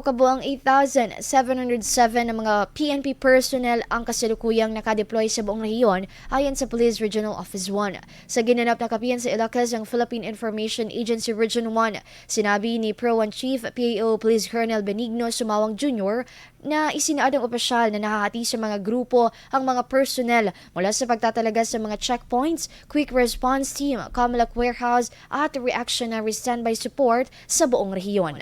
Kabuang 8,707 na mga PNP personnel ang kasalukuyang nakadeploy sa buong rehiyon ayon sa Police Regional Office 1. Sa ginanap na kapiyan sa Ilocos ng Philippine Information Agency Region 1, sinabi ni Pro 1 Chief PAO Police Colonel Benigno Sumawang Jr. na isinaadang opisyal na nahahati sa mga grupo ang mga personnel mula sa pagtatalaga sa mga checkpoints, quick response team, Comelec warehouse at reactionary standby support sa buong rehiyon.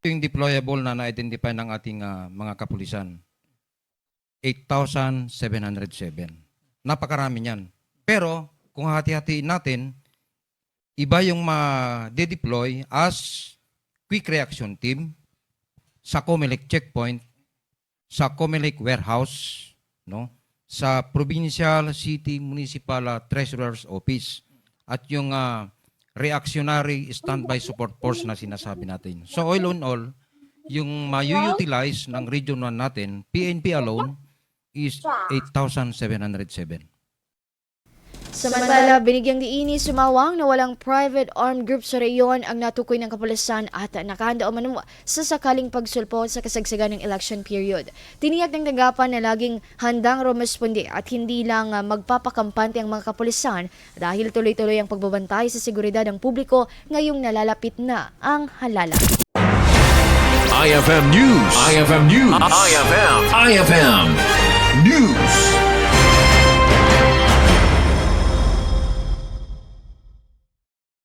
Yung deployable na na-identify ng ating mga kapulisan, 8,707. Napakarami niyan. Pero kung hati-hatiin natin, iba yung ma-deploy as quick reaction team sa Comelec checkpoint, sa Comelec warehouse, no? Sa provincial, city, municipal treasurer's office at yung reactionary standby support force na sinasabi natin. So all in all, yung ma-utilize ng Region 1 natin, PNP alone, is 8,707. Samantala, binigyang diini Sumawang na walang private armed group sa rehiyon ang natukoy ng kapulisan at nakahanda o manu sa sakaling pagsulpot sa kasagsagan ng election period. Tiniyak ng tanggapan na laging handang rumisponde at hindi lang magpapakampante ang mga kapulisan dahil tuloy-tuloy ang pagbabantay sa seguridad ng publiko ngayong nalalapit na ang halalan. IFM News. IFM News. IFM News.